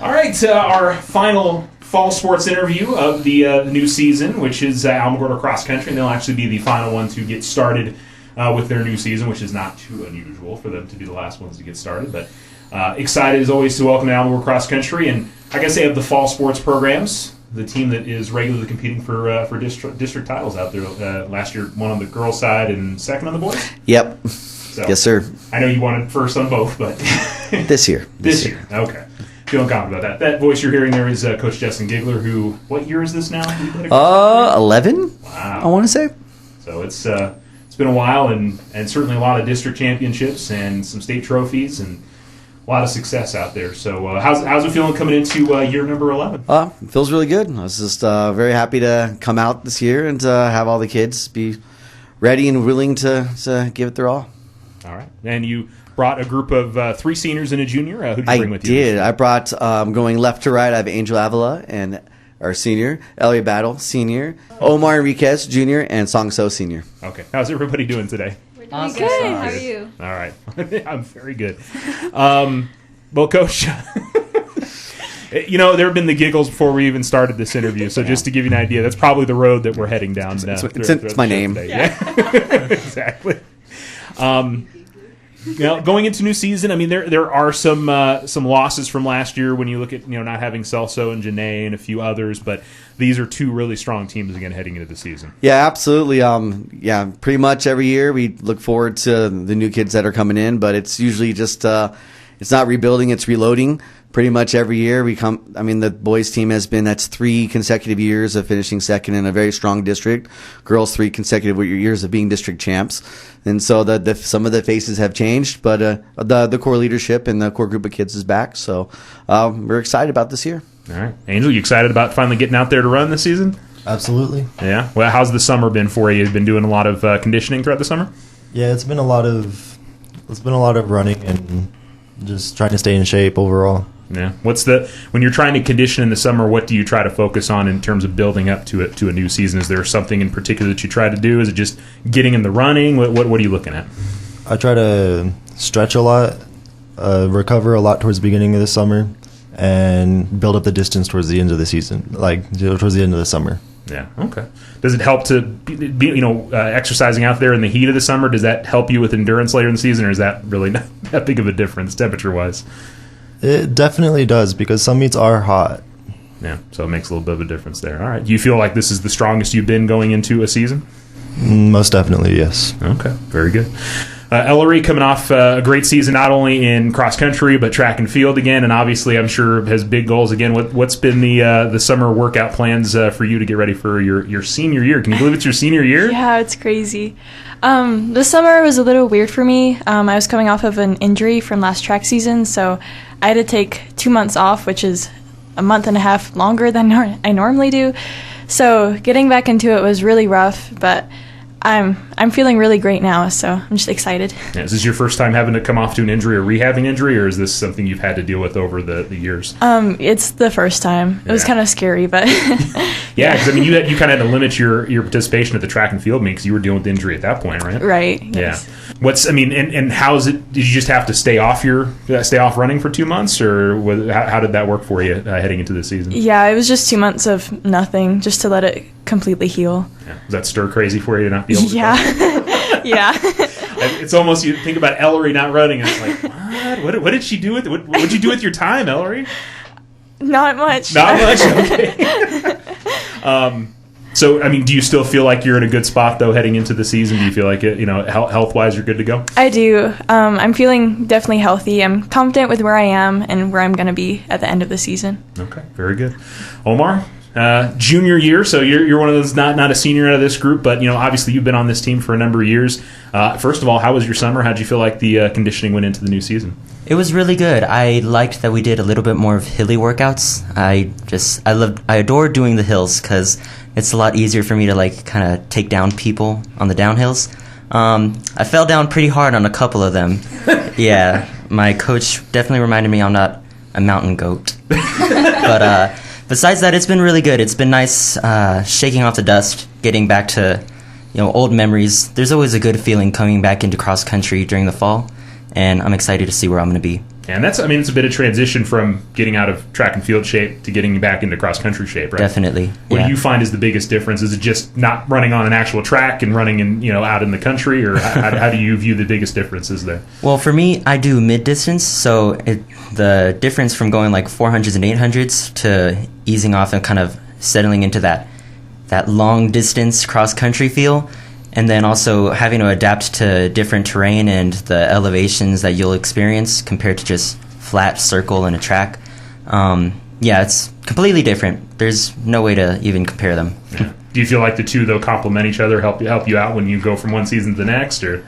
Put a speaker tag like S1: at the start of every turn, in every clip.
S1: All right, our final fall sports interview of the new season, which is Alamogordo Cross Country, and they'll actually be the final one to get started with their new season, which is not too unusual for them to be the last ones to get started. But excited as always to welcome Alamogordo Cross Country, and I guess they have the fall sports programs. The team that is regularly competing for district titles out there. Last year, one on the girls' side and second on the boys.
S2: Yep.
S1: So,
S2: yes, sir.
S1: I know you wanted first on both, but
S2: this year.
S1: This year. Okay. Feeling confident about that. That voice you're hearing there is Coach Justin Gigler, who, what year is this now?
S2: 11.
S1: Wow.
S2: I want to say.
S1: So it's been a while, and certainly a lot of district championships and some state trophies and a lot of success out there. So how's it feeling coming into year number 11?
S2: It feels really good. I was just very happy to come out this year and have all the kids be ready and willing to give it their all.
S1: All right. And you brought a group of 3 seniors and a junior. Who did you bring with you?
S2: I did. I brought, going left to right, I have Angel Avila and our senior, Ellary Battle, senior, Omar Enriquez, junior, and Saung Soe, senior.
S1: Okay. How's everybody doing today?
S3: We're doing good. How are you?
S1: All right. I'm very good. Well, Coach, there have been the giggles before we even started this interview. So just to give you an idea, that's probably the road that we're heading down.
S2: It's my name.
S1: Yeah. Exactly. Going into new season, I mean, there are some losses from last year when you look at not having Celso and Janae and a few others, but these are 2 really strong teams again heading into the season.
S2: Yeah, absolutely. Pretty much every year we look forward to the new kids that are coming in, but it's usually just it's not rebuilding, it's reloading. Pretty much every year the boys team that's 3 consecutive years of finishing second in a very strong district. Girls 3 consecutive years of being district champs. And so some of the faces have changed, but the core leadership and the core group of kids is back. So we're excited about this year.
S1: All right. Angel, you excited about finally getting out there to run this season?
S4: Absolutely.
S1: Yeah. Well, how's the summer been for you? You've been doing a lot of conditioning throughout the summer?
S4: Yeah, it's been a lot of running and just trying to stay in shape overall.
S1: Yeah. When you're trying to condition in the summer, what do you try to focus on in terms of building up to a new season? Is there something in particular that you try to do? Is it just getting in the running? What are you looking at?
S4: I try to stretch a lot, recover a lot towards the beginning of the summer, and build up the distance towards the end of the season, towards the end of the summer.
S1: Yeah. Okay. Does it help to be exercising out there in the heat of the summer? Does that help you with endurance later in the season, or is that really not that big of a difference temperature-wise?
S4: It definitely does, because some meets are hot.
S1: Yeah, so it makes a little bit of a difference there. All right. Do you feel like this is the strongest you've been going into a season?
S4: Most definitely, yes.
S1: Okay, very good. Ellary coming off a great season, not only in cross country, but track and field again, and obviously I'm sure has big goals again. What's been the summer workout plans for you to get ready for your senior year? Can you believe it's your senior year?
S3: Yeah, it's crazy. This summer was a little weird for me. I was coming off of an injury from last track season, so I had to take 2 months off, which is a month and a half longer than I normally do. So getting back into it was really rough, but I'm feeling really great now, so I'm just excited.
S1: Yeah, is this your first time having to come off to an injury or rehabbing injury, or is this something you've had to deal with over the years?
S3: It's the first time. It was kind of scary, but
S1: yeah, because I mean, you kind of had to limit your participation at the track and field meet because you were dealing with injury at that point, right?
S3: Right. Yes.
S1: Yeah. And how is it? Did you just have to stay off running for 2 months, or how did that work for you heading into the season?
S3: Yeah, it was just 2 months of nothing, just to let it completely heal.
S1: Yeah. Was that stir crazy for you to not be able to?
S3: Yeah. Yeah.
S1: It's almost, you think about Ellary not running, and it's like, what did she do with what did you do with your time, Ellary?
S3: Not much.
S1: Not much. Okay. So, I mean, do you still feel like you're in a good spot, though, heading into the season? Do you feel like, health-wise, you're good to go?
S3: I do. I'm feeling definitely healthy. I'm confident with where I am and where I'm going to be at the end of the season.
S1: Okay, very good. Omar, junior year, so you're one of those, not a senior out of this group, but, obviously you've been on this team for a number of years. First of all, how was your summer? How did you feel like the conditioning went into the new season?
S5: It was really good. I liked that we did a little bit more of hilly workouts. I adore doing the hills because it's a lot easier for me to kind of take down people on the downhills. I fell down pretty hard on a couple of them. Yeah, my coach definitely reminded me I'm not a mountain goat. But besides that, it's been really good. It's been nice shaking off the dust, getting back to old memories. There's always a good feeling coming back into cross country during the fall, and I'm excited to see where I'm going to be.
S1: And it's a bit of transition from getting out of track and field shape to getting back into cross country shape, right?
S5: Definitely.
S1: What
S5: yeah.
S1: do you find is the biggest difference? Is it just not running on an actual track and running out in the country, or how do you view the biggest differences there?
S5: Well, for me, I do mid distance, so the difference from going like 400s and 800s to easing off and kind of settling into that long distance cross country feel, and then also having to adapt to different terrain and the elevations that you'll experience compared to just flat circle and a track. It's completely different. There's no way to even compare them.
S1: Yeah. Do you feel like the two, though, complement each other, help you out when you go from one season to the next? Or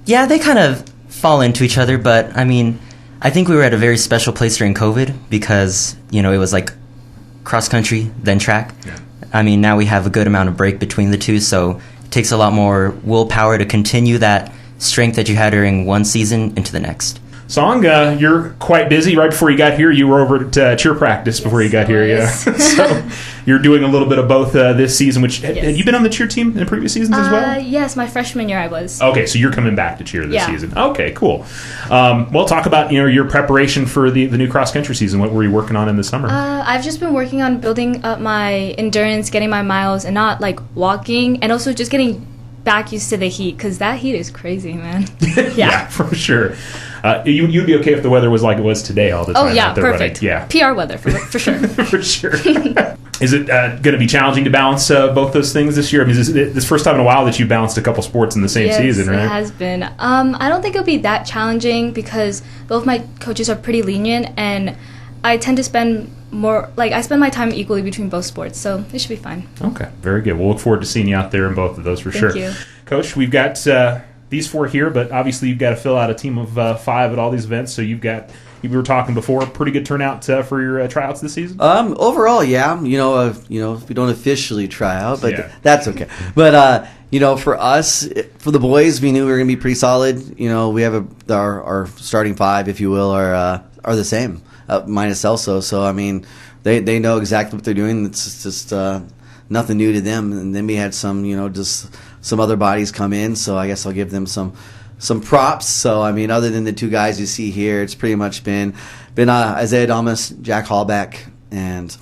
S5: yeah, they kind of fall into each other, but I think we were at a very special place during COVID because it was like cross country then track.
S1: Yeah.
S5: Now we have a good amount of break between the two, so it takes a lot more willpower to continue that strength that you had during one season into the next.
S1: Saung, you're quite busy. Right before you got here, you were over at cheer practice before you got here. Yeah, so you're doing a little bit of both this season. Which had you been on the cheer team in previous seasons as well?
S6: Yes, my freshman year I was.
S1: Okay, so you're coming back to cheer this season. Okay, cool. Well, talk about your preparation for the new cross country season. What were you working on in the summer?
S6: I've just been working on building up my endurance, getting my miles, and not like walking, and also just getting back used to the heat because that heat is crazy, man.
S1: Yeah, for sure. You'd be okay if the weather was like it was today all the time.
S6: Oh yeah, perfect.
S1: Yeah,
S6: PR weather for sure.
S1: For sure. Is it going to be challenging to balance both those things this year? Is this first time in a while that you balanced a couple sports in the same season, right?
S6: Yes, it has been. I don't think it'll be that challenging because both my coaches are pretty lenient, and I tend to spend I spend my time equally between both sports, so it should be fine.
S1: Okay, very good. We'll look forward to seeing you out there in both of those for sure.
S6: Thank you.
S1: Coach, we've got these four here, but obviously you've got to fill out a team of 5 at all these events, so we were talking before, pretty good turnout for your tryouts this season?
S2: Overall, yeah. We don't officially try out, but that's okay. But, for us, for the boys, we knew we were going to be pretty solid. We have our starting 5, if you will, are the same, minus Elso. So, they know exactly what they're doing. It's just nothing new to them. And then we had some, just some other bodies come in, so I guess I'll give them some props. So, other than the 2 guys you see here, it's pretty much been Isaiah Damas, Jack Hallback, and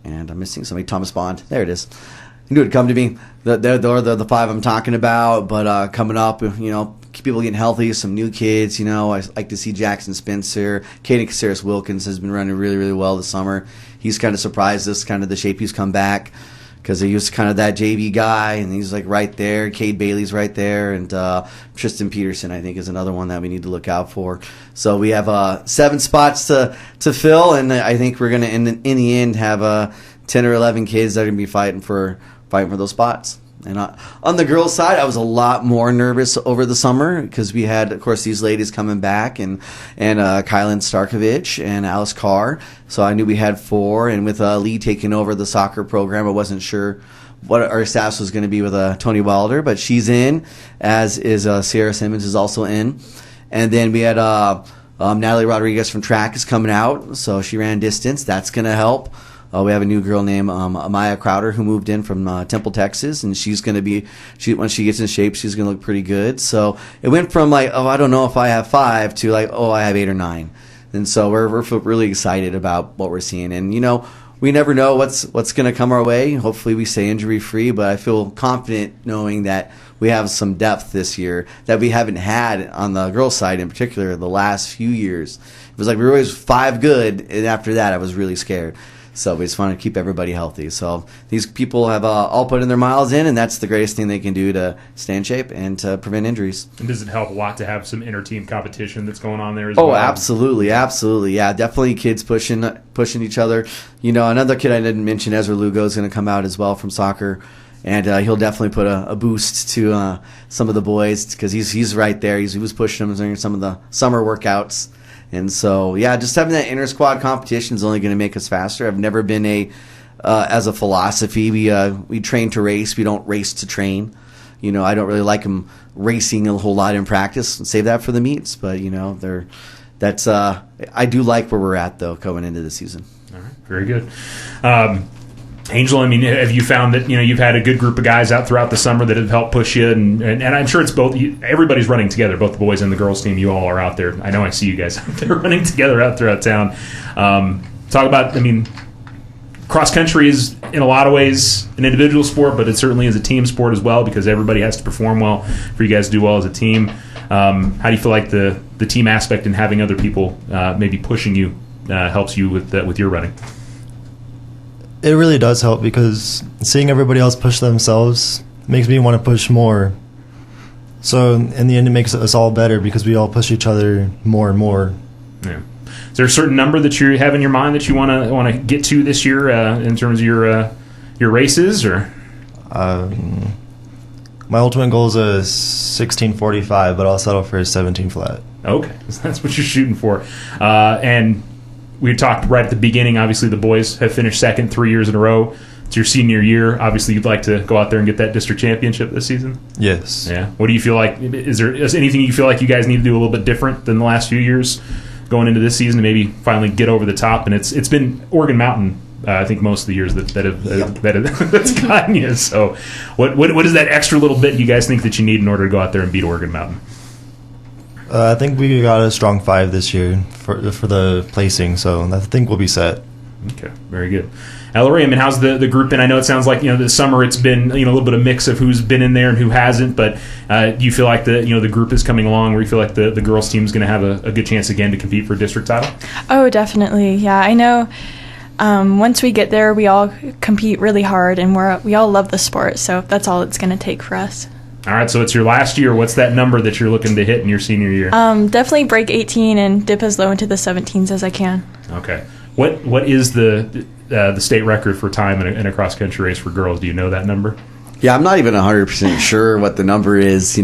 S2: I'm missing somebody, Thomas Bond. There it is. You knew it'd come to me. They're the 5 I'm talking about, but coming up, people getting healthy, some new kids, I like to see Jackson Spencer. Caden Caceres Wilkins has been running really, really well this summer. He's kind of surprised us, kind of the shape he's come back, because he was kind of that JV guy, and he's like right there. Cade Bailey's right there, and Tristan Peterson, I think, is another one that we need to look out for. So we have 7 spots to fill, and I think we're going to, in the end, have 10 or 11 kids that are going to be fighting for those spots. And on the girls' side, I was a lot more nervous over the summer because we had, of course, these ladies coming back and Kylan Starkovich and Alice Carr. So I knew we had 4. And with Lee taking over the soccer program, I wasn't sure what our status was going to be with Tony Wilder, but she's in, as is Sierra Simmons is also in. And then we had Natalie Rodriguez from track is coming out, so she ran distance. That's going to help. We have a new girl named Amaya Crowder who moved in from Temple, Texas, and she's going to be, once she gets in shape, she's going to look pretty good. So it went from I don't know if I have 5 to I have 8 or 9. And so we're really excited about what we're seeing. And, we never know what's going to come our way. Hopefully we stay injury-free, but I feel confident knowing that we have some depth this year that we haven't had on the girls' side in particular the last few years. It was like we were always 5 good, and after that I was really scared. So we just want to keep everybody healthy. So these people have all put in their miles in, and that's the greatest thing they can do to stay in shape and to prevent injuries. And
S1: does it help a lot to have some inter-team competition that's going on there as well?
S2: Oh, absolutely. Yeah, definitely kids pushing each other. Another kid I didn't mention, Ezra Lugo, is going to come out as well from soccer. And he'll definitely put a boost to some of the boys because he's right there. He was pushing them during some of the summer workouts. And so, just having that inter-squad competition is only going to make us faster. I've never been as a philosophy, we train to race. We don't race to train. I don't really like them racing a whole lot in practice. Save that for the meets. But, I do like where we're at, though, going into the season.
S1: All right, very good. Angel, I mean, have you found that you've had a good group of guys out throughout the summer that have helped push you, and I'm sure it's both. Everybody's running together, both the boys and the girls team. You all are out there. I know I see you guys out there running together out throughout town. Talk about, I mean, cross country is in a lot of ways an individual sport, but it certainly is a team sport as well because everybody has to perform well for you guys to do well as a team. How do you feel like the team aspect and having other people maybe pushing you helps you with your running?
S4: It really does help because seeing everybody else push themselves makes me want to push more. So in the end, it makes us all better because we all push each other more and more.
S1: Yeah. Is there a certain number that you have in your mind that you want to get to this year in terms of your races, or?
S4: My ultimate goal is a 16:45, but I'll settle for a 17 flat.
S1: Okay, so that's what you're shooting for, and. We talked right at the beginning, obviously the boys have finished second 3 years in a row. It's your senior year. Obviously you'd like to go out there and get that district championship this season?
S4: Yes.
S1: Yeah. What do you feel like? Is anything you feel like you guys need to do a little bit different than the last few years going into this season to maybe finally get over the top? And it's been Oregon Mountain, I think, most of the years that's gotten you. So what is that extra little bit you guys think that you need in order to go out there and beat Oregon Mountain?
S4: I think we got a strong 5 this year for the placing, so I think we'll be set.
S1: Okay, very good. Ellary, I mean, how's the group been? I know it sounds like this summer it's been a little bit of mix of who's been in there and who hasn't, but do you feel like the group is coming along where you feel like the girls team is going to have a good chance again to compete for district title?
S3: Oh, definitely. Yeah, I know. Once we get there, we all compete really hard, and we all love the sport, so that's all it's going to take for us.
S1: All right, so it's your last year. What's that number that you're looking to hit in your senior year?
S3: Definitely break 18 and dip as low into the 17s as I can.
S1: Okay. What is the state record for time in a cross country race for girls? Do you know that number?
S2: Yeah, I'm not even 100% sure what the number is.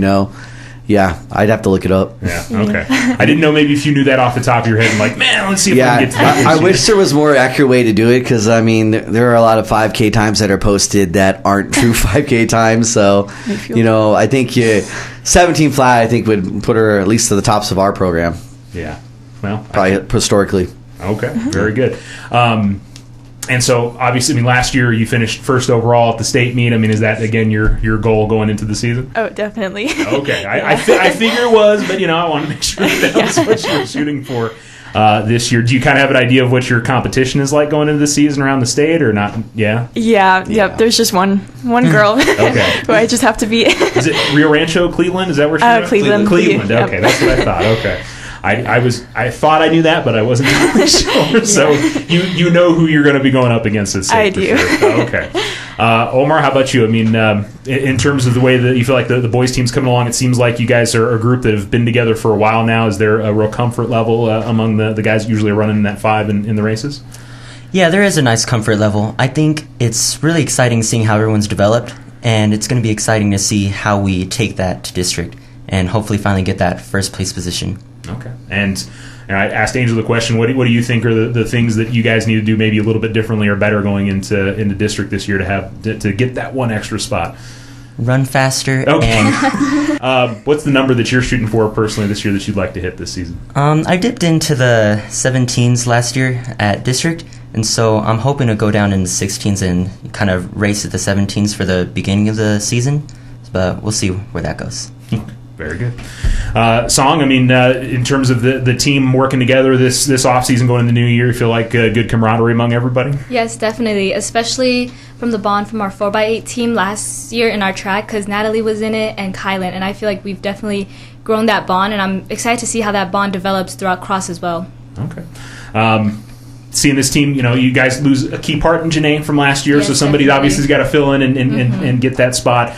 S2: Yeah, I'd have to look it up.
S1: Yeah, okay. I didn't know maybe if you knew that off the top of your head and like, man, let's see if we can get to that.
S2: I wish there was a more accurate way to do it because, I mean, there are a lot of 5K times that are posted that aren't true 5K times. So, I think 17 flat, I think, would put her at least to the tops of our program.
S1: Yeah. Well,
S2: probably historically.
S1: Okay, very good. And so, obviously, I mean, last year you finished first overall at the state meet. I mean, is that, again, your goal going into the season?
S3: Oh, definitely.
S1: Okay. I figure it was, but, I want to make sure that was what you were shooting for this year. Do you kind of have an idea of what your competition is like going into the season around the state or not? Yeah? Yeah.
S3: Yep. There's just one girl who I just have to beat.
S1: Is it Rio Rancho, Cleveland? Is that where she's
S3: Cleveland.
S1: Cleveland. Okay, that's what I thought. Okay. I thought I knew that, but I wasn't really sure. So you know who you're going to be going up against this.
S3: I do.
S1: Sure. Okay. Omar, how about you? I mean, in terms of the way that you feel like the boys team's coming along, it seems like you guys are a group that have been together for a while now. Is there a real comfort level among the guys usually running in that 5 in the races?
S5: Yeah, there is a nice comfort level. I think it's really exciting seeing how everyone's developed, and it's going to be exciting to see how we take that to district and hopefully finally get that first place position.
S1: Okay. And I asked Angel the question, what do you think are the things that you guys need to do maybe a little bit differently or better going into district this year to get that one extra spot?
S5: Run faster.
S1: Okay. What's the number that you're shooting for personally this year that you'd like to hit this season?
S5: I dipped into the 17s last year at district, and so I'm hoping to go down in the 16s and kind of race at the 17s for the beginning of the season, but we'll see where that goes.
S1: Very good. Saung, I mean, in terms of the team working together this offseason going into the new year, you feel like good camaraderie among everybody?
S6: Yes, definitely, especially from the bond from our 4x8 team last year in our track because Natalie was in it and Kylan, and I feel like we've definitely grown that bond, and I'm excited to see how that bond develops throughout cross as well.
S1: Okay. Seeing this team, you guys lose a key part in Janae from last year,
S6: yes,
S1: so somebody
S6: definitely.
S1: obviously has got to fill in and get that spot.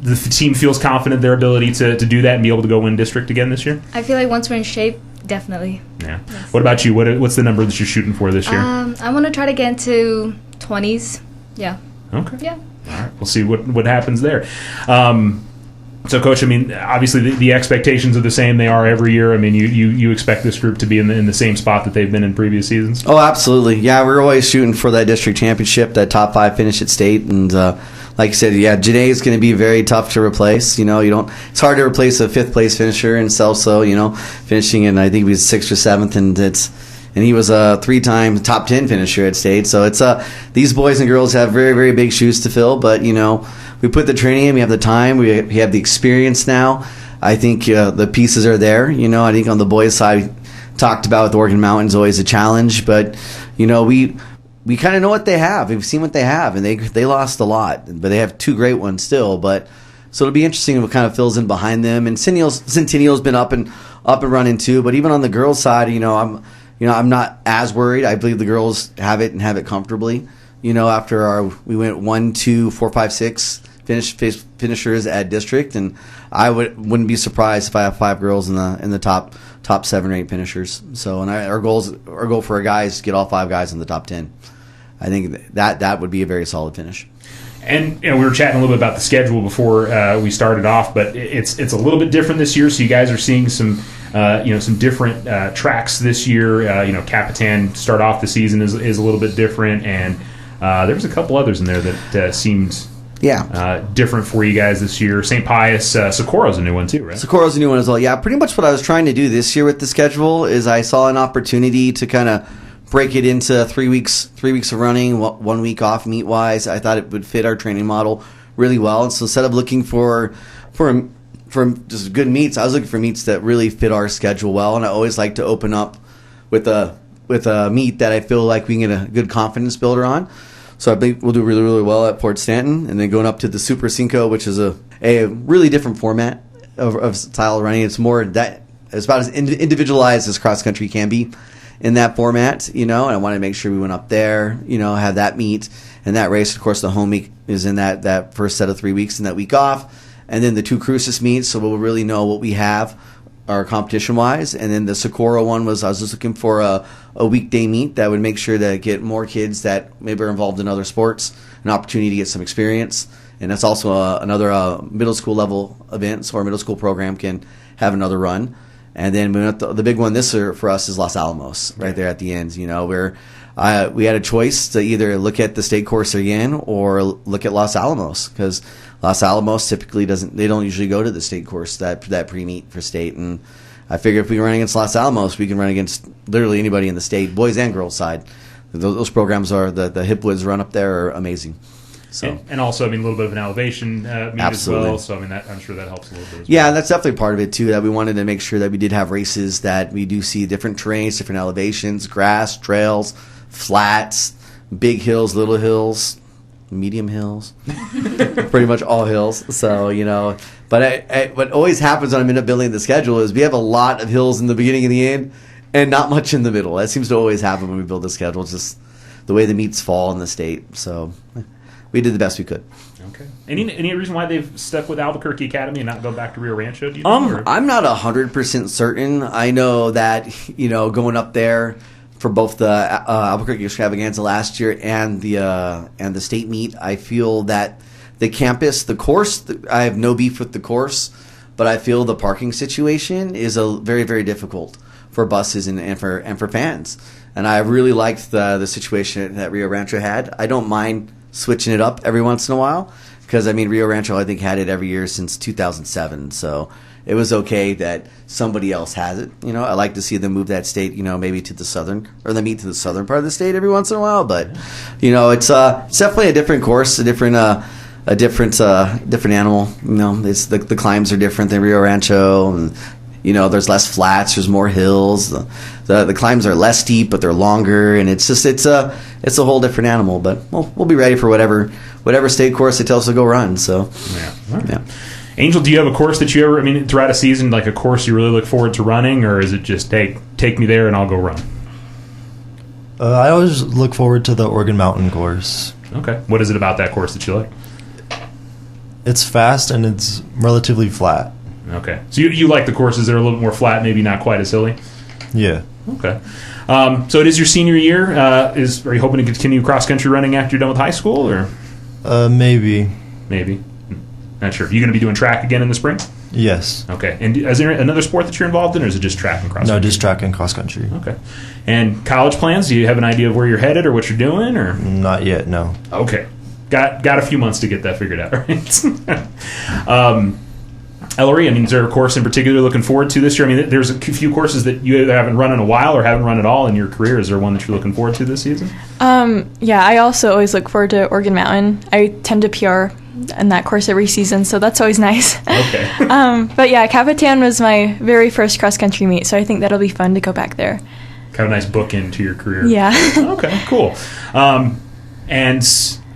S1: The team feels confident their ability to do that and be able to go win district again this year?
S6: I feel like once we're in shape, definitely.
S1: Yeah.
S6: Yes.
S1: What about you? What's the number that you're shooting for this year?
S6: I want to try to get into 20s. Yeah.
S1: Okay.
S6: Yeah.
S1: All right. We'll see what happens there. So, Coach, I mean, obviously the expectations are the same. They are every year. I mean, you expect this group to be in the same spot that they've been in previous seasons?
S2: Oh, absolutely. Yeah, we're always shooting for that district championship, that top 5 finish at state, and like you said, yeah, Janae is going to be very tough to replace. It's hard to replace a 5th place finisher in Saung Soe, finishing in, I think it was 6th or 7th, and and he was a 3-time top 10 finisher at state. So it's these boys and girls have very, very big shoes to fill. But we put the training in, we have the time, we have the experience now. I think the pieces are there. I think on the boys' side, talked about with Oregon Mountain's always a challenge, but we kind of know what they have. We've seen what they have, and they lost a lot, but they have 2 great ones still. But so it'll be interesting what kind of fills in behind them. And Centennial's been up and running too. But even on the girls' side, I'm not as worried. I believe the girls have it comfortably. After we went 1, 2, 4, 5, 6 finishers at district, and I wouldn't be surprised if I have 5 girls in the top 7 or 8 finishers. So, and our goal for our guys is to get all 5 guys in the top 10. I think that would be a very solid finish.
S1: And we were chatting a little bit about the schedule before we started off, but it's a little bit different this year. So you guys are seeing some different tracks this year. Capitan start off the season is a little bit different, and there was a couple others in there that seemed different for you guys this year. St. Pius, Socorro's a new one too, right?
S2: Socorro's a new one as well. Yeah, pretty much what I was trying to do this year with the schedule is I saw an opportunity to kind of break it into 3 weeks of running, 1 week off meet wise. I thought it would fit our training model really well. And so instead of looking for just good meets, I was looking for meets that really fit our schedule well. And I always like to open up with a meet that I feel like we can get a good confidence builder on. So I think we'll do really, really well at Fort Stanton, and then going up to the Super Cinco, which is a really different format of style running. It's about as individualized as cross country can be in that format, and I wanted to make sure we went up there, have that meet and that race. Of course, the home week is in that first set of 3 weeks and that week off, and then the 2 cruces meets, so we'll really know what we have our competition wise. And then the Socorro one I was just looking for a weekday meet that would make sure to get more kids that maybe are involved in other sports an opportunity to get some experience. And that's also another middle school level event, so our middle school program can have another run. And then the big one this year for us is Los Alamos, right there at the end. Where we had a choice to either look at the state course again or look at Los Alamos, because Los Alamos typically don't usually go to the state course that pre-meet for state. And I figure if we run against Los Alamos, we can run against literally anybody in the state, boys and girls side. Those programs are the Hipwoods run up there are amazing. So
S1: and also, a little bit of an elevation meet
S2: absolutely.
S1: As well. So, I'm sure that helps a little bit as well.
S2: Yeah, that's definitely part of it, too, that we wanted to make sure that we did have races that we do see different terrains, different elevations, grass, trails, flats, big hills, little hills, medium hills, pretty much all hills. So, but what always happens when I'm in a building the schedule is we have a lot of hills in the beginning and the end and not much in the middle. That seems to always happen when we build the schedule. It's just the way the meets fall in the state. So we did the best we could.
S1: Okay. Any reason why they've stuck with Albuquerque Academy and not go back to Rio Rancho? Do you know,
S2: I'm not 100% certain. I know that going up there for both the Albuquerque Extravaganza last year and the state meet, I feel that the campus, the course, I have no beef with the course, but I feel the parking situation is very, very difficult for buses and for fans. And I really liked the situation that Rio Rancho had. I don't mind switching it up every once in a while because Rio Rancho I think had it every year since 2007, so it was okay that somebody else has it. I like to see them move that state maybe to the southern, or the meet to the southern part of the state every once in a while, but it's definitely a different course, a different animal. It's the climbs are different than Rio Rancho, and there's less flats, there's more hills. The climbs are less steep, but they're longer, and it's a whole different animal. But we'll be ready for whatever state course they tell us to go run. So yeah.
S1: Angel, do you have a course that you ever, throughout a season, like a course you really look forward to running, or is it just, hey, take me there and I'll go run?
S4: I always look forward to the Oregon Mountain course.
S1: Okay. What is it about that course that you like?
S4: It's fast and it's relatively flat.
S1: Okay. So you like the courses that are a little more flat, maybe not quite as hilly?
S4: Yeah.
S1: Okay. So it is your senior year. Are you hoping to continue cross-country running after you're done with high school? Or
S4: Maybe.
S1: Maybe. Not sure. You going to be doing track again in the spring?
S4: Yes.
S1: Okay. And is there another sport that you're involved in, or is it just track and cross-country?
S4: No, just track and cross-country.
S1: Okay. And college plans? Do you have an idea of where you're headed or what you're doing? Or
S4: not yet, no.
S1: Okay. Got a few months to get that figured out, right? Ellary, I mean, is there a course in particular looking forward to this year? I mean, there's a few courses that you either haven't run in a while or haven't run at all in your career. Is there one that you're looking forward to this season?
S3: Yeah, I also always look forward to Oregon Mountain. I tend to PR in that course every season, so that's always nice.
S1: Okay.
S3: But yeah, Capitan was my very first cross-country meet, so I think that'll be fun to go back there.
S1: Kind of a nice bookend to your career.
S3: Yeah.
S1: Okay, cool. And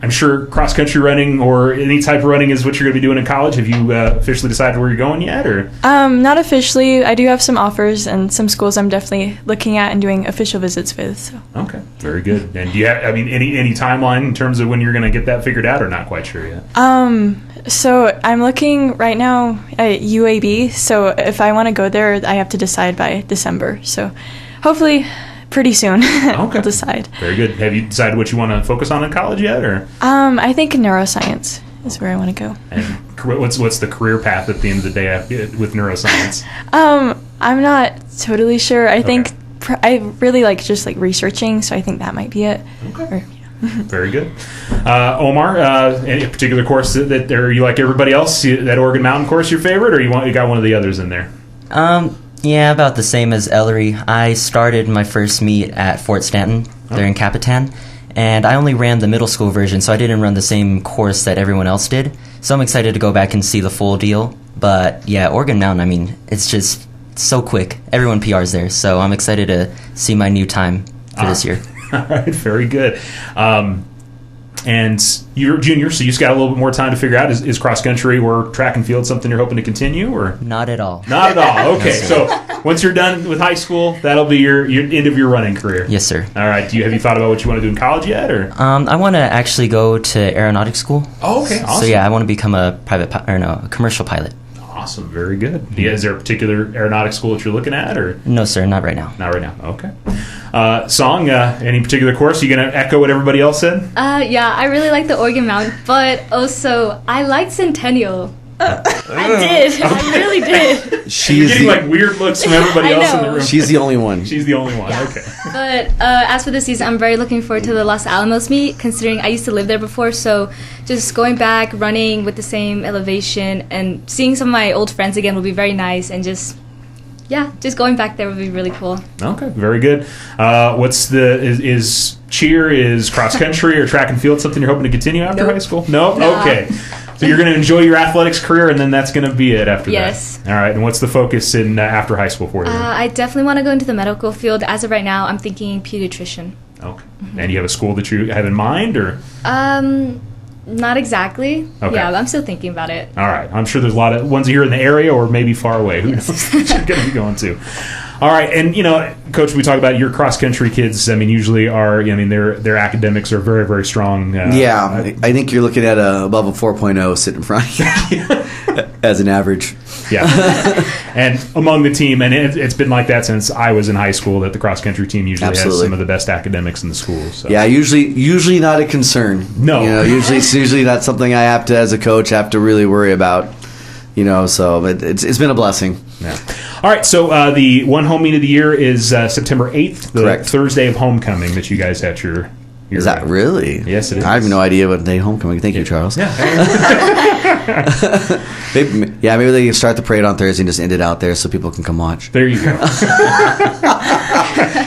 S1: I'm sure cross-country running or any type of running is what you're going to be doing in college. Have you officially decided where you're going yet? Or
S3: Not officially. I do have some offers and some schools I'm definitely looking at and doing official visits with. So.
S1: Okay, very good. And do you have, I mean, any timeline in terms of when you're going to get that figured out, or not quite sure yet?
S3: So I'm looking right now at UAB. So if I want to go there, I have to decide by December. So hopefully pretty soon I'll decide.
S1: Very good. Have you decided what you want to focus on in college yet, or?
S3: I think neuroscience is where I want to go.
S1: And what's the career path at the end of the day with neuroscience?
S3: I'm not totally sure. I think I really like just like researching, so I think that might be it.
S1: Okay. Very good. Omar, any particular course that or you like everybody else? That Oregon Mountain course your favorite, or you got one of the others in there?
S5: Yeah, about the same as Ellary. I started my first meet at Fort Stanton. They're in Capitan. And I only ran the middle school version, so I didn't run the same course that everyone else did. So I'm excited to go back and see the full deal. But yeah, Oregon Mountain, I mean, it's just so quick. Everyone PRs there, so I'm excited to see my new time for this year.
S1: All right, very good. And you're a junior, so you just got a little bit more time to figure out, is cross-country or track and field something you're hoping to continue? Or
S5: Not at all.
S1: Not at all. Okay, so once you're done with high school, that'll be your end of your running career.
S5: Yes, sir.
S1: All right, have you thought about what you want to do in college yet? Or
S5: I want to actually go to aeronautics school.
S1: Oh, okay, awesome.
S5: So yeah, I want to become a commercial pilot.
S1: Awesome, very good. Is there a particular aeronautics school that you're looking at, or?
S5: No, sir, not right now.
S1: Not right now. Okay. Saung, any particular course? You going to echo what everybody else said?
S6: Yeah, I really like the Oregon Mountain, but also I like Centennial. I did. I really did.
S1: You're getting like weird looks from everybody else in the room.
S2: She's the only one.
S1: She's the only one. Yeah. Okay.
S6: But as for this season, I'm very looking forward to the Los Alamos meet, considering I used to live there before. So just going back, running with the same elevation, and seeing some of my old friends again will be very nice. And just going back there would be really cool.
S1: Okay, very good. Is cheer, is cross country or track and field something you're hoping to continue after high school? Nope.
S6: Nah.
S1: Okay. So you're going to enjoy your athletics career, and then that's going to be it after that.
S6: Yes.
S1: All right. And what's the focus in after high school for you?
S6: I definitely want to go into the medical field. As of right now, I'm thinking pediatrician.
S1: Okay. Mm-hmm. And you have a school that you have in mind, or?
S6: Not exactly.
S1: Okay.
S6: Yeah, I'm still thinking about it.
S1: All right. I'm sure there's a lot of ones here in the area or maybe far away. Who knows what you're going to be going to. All right. And, Coach, we talk about your cross-country kids. I mean, usually their academics are very, very strong.
S2: I think you're looking at above a 4.0 sitting in front of you as an average.
S1: Yeah. And among the team, and it's been like that since I was in high school, that the cross-country team usually has some of the best academics in the school. So.
S2: Yeah, usually not a concern.
S1: No.
S2: It's usually not something I have to, as a coach, have to really worry about. So it's been a blessing.
S1: Yeah. All right, so the one home meet of the year is September 8th, the
S2: Correct.
S1: Thursday of homecoming that you guys had your
S2: Is that really?
S1: Yes, it is.
S2: I have no idea what day homecoming. Thank you, Charles.
S1: Yeah.
S2: Maybe they can start the parade on Thursday and just end it out there so people can come watch.
S1: There you go.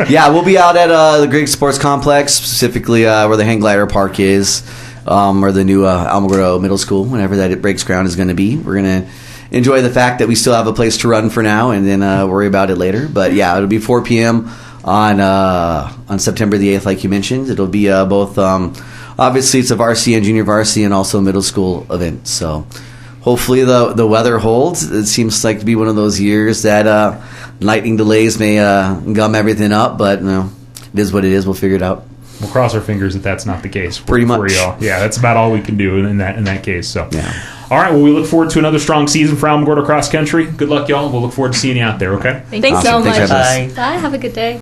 S2: Yeah, we'll be out at the Greek Sports Complex, specifically where the hang glider park is, or the new Alamogordo Middle School, whenever that it breaks ground is going to be. We're going to enjoy the fact that we still have a place to run for now, and then worry about it later. But yeah, it'll be 4 p.m. on September the 8th, like you mentioned. It'll be both. Obviously, it's a varsity and junior varsity, and also a middle school event. So hopefully the weather holds. It seems like to be one of those years that lightning delays may gum everything up, but it is what it is. We'll figure it out.
S1: We'll cross our fingers that that's not the case.
S2: Pretty much.
S1: For y'all. Yeah, that's about all we can do in that case. So.
S2: Yeah.
S1: All right, well, we look forward to another strong season for Alamogordo Cross Country. Good luck, y'all. We'll look forward to seeing you out there, okay?
S6: Thanks so
S2: Awesome.
S6: much.
S2: Thanks for having us.
S5: Bye.
S6: Bye. Have a good day.